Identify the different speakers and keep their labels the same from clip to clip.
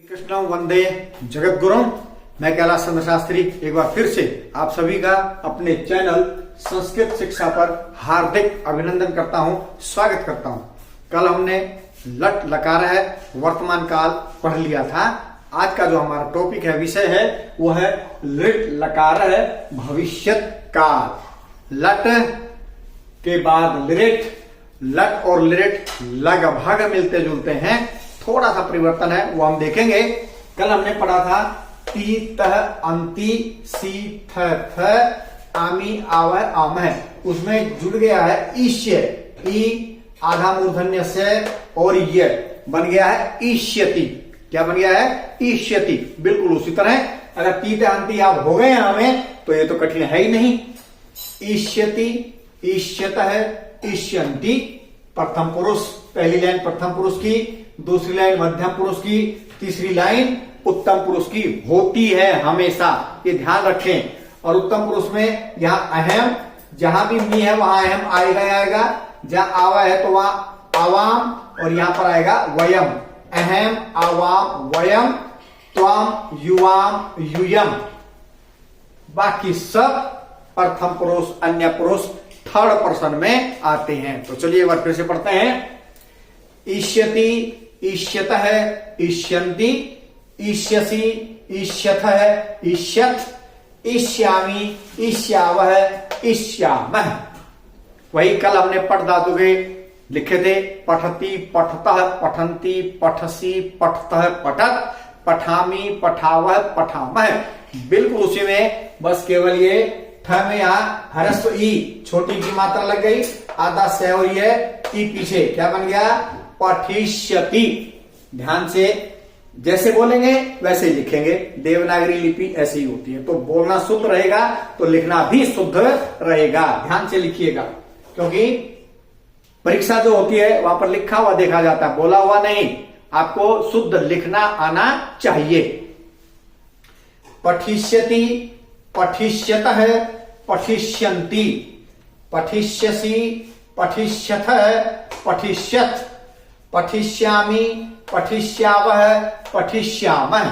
Speaker 1: कृष्ण वंदे जगत गुरु। मैं कैलाश चंद्र शास्त्री एक बार फिर से आप सभी का अपने चैनल संस्कृत शिक्षा पर हार्दिक अभिनंदन करता हूं, स्वागत करता हूं। कल हमने लट लकार है वर्तमान काल पढ़ लिया था। आज का जो हमारा टॉपिक है, विषय है, वो है लिट लकार है भविष्यत काल। लट के बाद लिट, लट और लिट लगभग मिलते जुलते हैं, थोड़ा सा परिवर्तन है, वो हम देखेंगे। कल हमने पढ़ा था ती तह अंति सी थ थ आमी आवह आमह, उसमें जुड़ गया है ईश्य, ई आधा मूर्धन्य से और ये बन गया है ईष्यति। क्या बन गया है? ईष्यति। बिल्कुल उसी तरह अगर ती तह अंति आप हो गए हमें तो ये तो कठिन है ही नहीं। ईष्यति, ईष्यतः, ईष्यन्ति। प्रथम पुरुष, पहली लाइन प्रथम पुरुष की, दूसरी लाइन मध्यम पुरुष की, तीसरी लाइन उत्तम पुरुष की होती है हमेशा, ये ध्यान रखें। और उत्तम पुरुष में यहाँ अहम, जहां भी मी है वहां अहम आएगा ही आएगा, जहां आवा है तो वहां आवाम, और यहां पर आएगा वयम। अहम, आवाम, वयम, त्वाम, युवाम, यूयम। बाकी सब प्रथम पुरुष, अन्य पुरुष थर्ड पर्सन में आते हैं। तो चलिए एक बार फिर से पढ़ते हैं। ईष्यति, ईष्यतः, ईष्यन्ति, ईष्यसि, ईष्यथः, ईष्यथ, ईष्यामि, ईष्यावः, ईष्यामः। वही कल हमने पठ धातु के लिखे थे। पठति, पठतः, पठन्ति, पठसि, पठतः, पठत, पठामि, पठावः, पठामः। बिल्कुल उसी में, बस केवल ये ठ में यहां हरस्व ई, छोटी की मात्रा लग गई, आधा से और ये ई पीछे, क्या बन गया? पठिष्यति। ध्यान से जैसे बोलेंगे वैसे ही लिखेंगे। देवनागरी लिपि ऐसी ही होती है, तो बोलना शुद्ध रहेगा तो लिखना भी शुद्ध रहेगा। ध्यान से लिखिएगा, क्योंकि परीक्षा जो होती है वहां पर लिखा हुआ देखा जाता है, बोला हुआ नहीं। आपको शुद्ध लिखना आना चाहिए। पठिष्यति, पठिष्यतः, पठिष्यन्ति, पठिष्यसि, पठिष्यथः, पठिष्यथ, पठिष्यामि, पठिष्यावः, पठिष्यामः।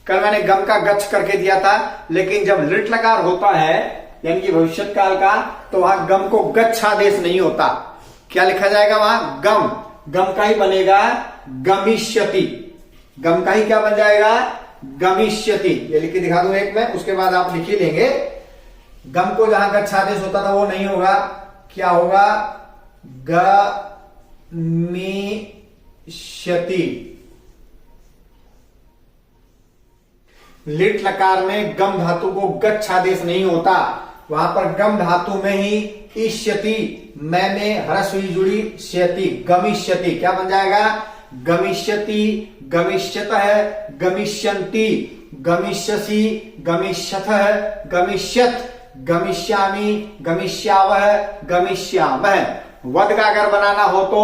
Speaker 1: कल मैंने गम का गच्छ करके दिया था, लेकिन जब लिट लकार होता है यानी कि भविष्यत काल का, तो वहां गम को गच्छादेश नहीं होता। क्या लिखा जाएगा वहां? गम। गम का ही बनेगा गमिष्यति। गम का ही क्या बन जाएगा? गमिष्यति। ये लिख के दिखा दूं एक में, उसके बाद आप लिख ही लेंगे। गम को जहां गच्छादेश होता था वो नहीं होगा, क्या होगा? गमिष्यति। लिट लकार में गम धातु को गच्छादेश नहीं होता, वहां पर गम धातु में ही ईष्यति, मैं में ह्रस्व ई जुड़ी, श्यति, गमिष्यति। क्या बन जाएगा? गमिष्यति, गमिष्यतः, गमिष्यन्ति, गमिष्यसि, गमिष्यथः, गमिष्यथ, गमिष्यामि, गमिष्यावः, गमिष्यामः। वद का अगर बनाना हो तो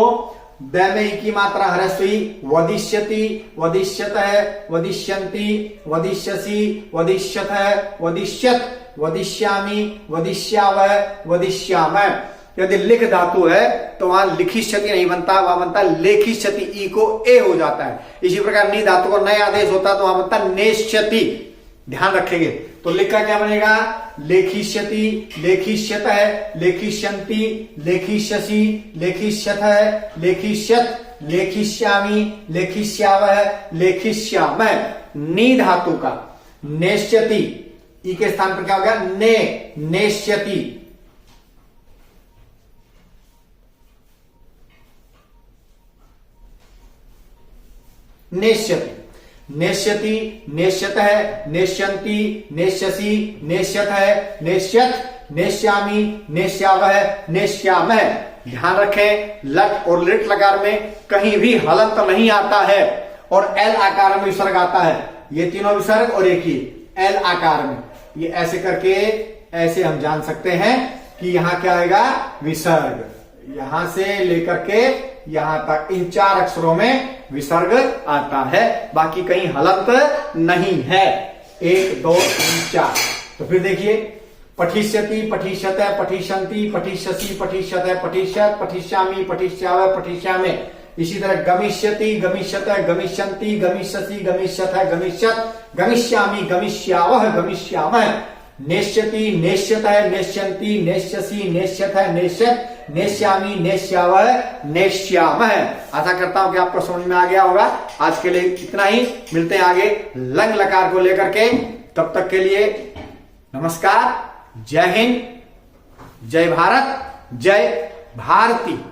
Speaker 1: द में ई की मात्रा ह्रस्व ई, वदिष्यति, वदिष्यतः, वदिष्यन्ति, वदिष्यसि, वदिष्यथः, वदिष्यथ, वदिष्यामि, वदिष्यावः, वदिष्यामः। यदि लिख धातु है तो वहां लिखिष्यति नहीं बनता, वहां बनता लेखिष्यति, ई को ए हो जाता है। इसी प्रकार नी धातु को नए आदेश होता तो वहां बनता नेष्यति। ध्यान रखेंगे। तो लिख का क्या बनेगा? लेखिष्यति, लेखिष्यतः, लेखिष्यन्ति, लेखिष्यसि, लेखिष्यथः, लेखिष्यथ, लेखिष्यामि, लेखिष्यावः, लेखिष्यामः। नी धातु का नेष्यति, ई के स्थान पर क्या होगा? ने, नेष्यति। नेष्यति, नेष्यति, नेष्यतः, नेष्यन्ति, नेष्यसि, नेष्यथः, नेष्यथ, नेष्यामि, नेष्यावः, नेष्यामः। ध्यान रखें, लट और लिट लकार में कहीं भी हलंत नहीं आता है, और एल आकार में विसर्ग आता है। ये तीनों विसर्ग और एक ही एल आकार में, ये ऐसे करके ऐसे हम जान सकते हैं कि यहां क्या आएगा? विसर्ग। यहां से लेकर के यहां तक इन चार अक्षरों में विसर्ग आता है, बाकी कहीं हलंत नहीं है। 1 2 3 4। तो फिर देखिए, पठिष्यति, पठिष्यतः, पठिष्यन्ति, पठिष्यसि, पठिष्यतः, पठिष्यत्, पठिष्यामि, पठिष्यावः, पठिष्यामि। इसी तरह गमिष्यति, गमिष्यत, गमिष्यन्ति, गमिष्यसि, गमिष्यथ, गमिष्यत, गमिष्यामि, गमिष्यावः, गमिष्यामः, नेष्यति, नेष्यत, नेष्यन्ति, नेष्यसि, नेष्यथ, नेष्यत, नेष्यामि, नेष्यावः, नेष्यामः। आशा करता हूं कि आपको समझ में आ गया होगा। आज के लिए इतना ही, मिलते हैं आगे लंग लकार को लेकर के। तब तक के लिए नमस्कार, जय हिंद, जय भारत, जय भारती।